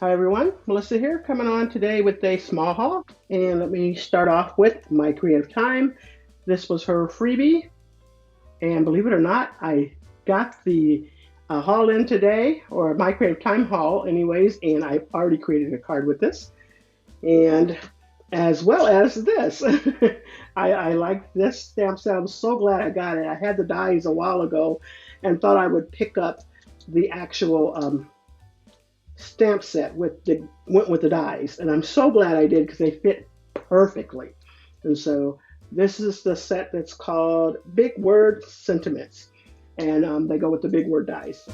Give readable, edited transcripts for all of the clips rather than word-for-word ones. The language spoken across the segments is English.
Hi everyone, Melissa here, coming on today with a small haul. And let me start off with My Creative Time. This was her freebie, and believe it or not, I got the haul in today, or My Creative Time haul, anyways, and I've already created a card with this, and as well as this. I like this stamp set. I'm so glad I got it. I had the dies a while ago and thought I would pick up the actual stamp set with the went with the dies, and I'm so glad I did because they fit perfectly. And so this is the set that's called Big Word Sentiments, and they go with the big word dies.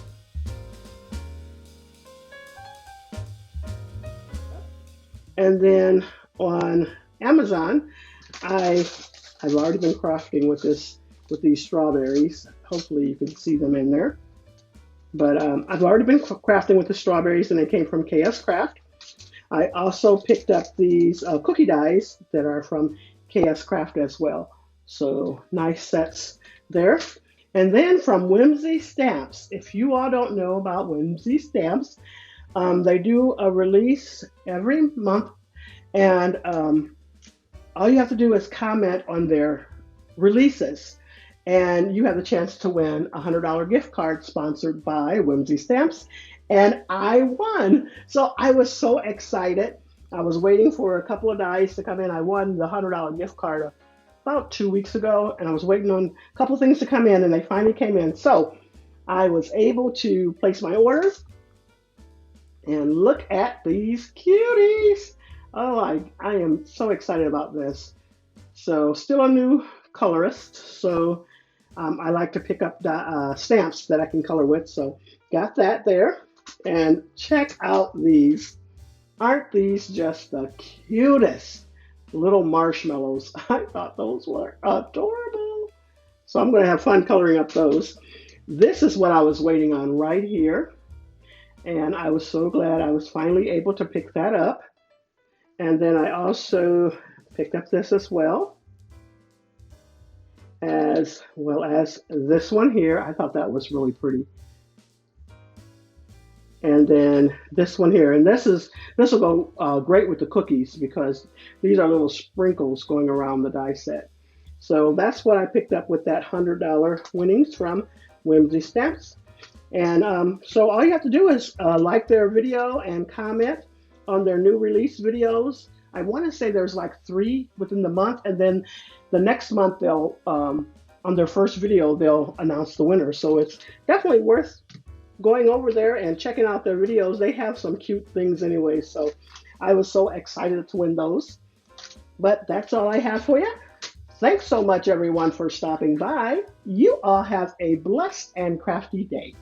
And then on Amazon, I I've already been crafting with this with these strawberries. Hopefully you can see them in there. But I've already been crafting with the strawberries, and they came from KS Craft. I also picked up these cookie dies that are from KS Craft as well. So nice sets there. And then from Whimsy Stamps, if you all don't know about Whimsy Stamps, they do a release every month, and all you have to do is comment on their releases, and you have the chance to win a $100 gift card sponsored by Whimsy Stamps. And I won. So I was so excited. I was waiting for a couple of dice to come in. I won the $100 gift card about 2 weeks ago, and I was waiting on a couple things to come in, and they finally came in. So I was able to place my orders, and look at these cuties. Oh, I am so excited about this. So still a new colorist, so I like to pick up the stamps that I can color with. So got that there. And check out these. Aren't these just the cutest little marshmallows? I thought those were adorable. So I'm going to have fun coloring up those. This is what I was waiting on right here. And I was so glad I was finally able to pick that up. And then I also picked up this as well as this one here. I thought that was really pretty. And then this one here, and this will go great with the cookies because these are little sprinkles going around the die set. So that's what I picked up with that $100 winnings from Whimsy Stamps. And so all you have to do is like their video and comment on their new release videos. I want to say there's like 3 within the month, and then the next month they'll on their first video they'll announce the winner. So it's definitely worth going over there and checking out their videos. They have some cute things anyway, so I was so excited to win those. But that's all I have for you. Thanks so much everyone for stopping by. You all have a blessed and crafty day.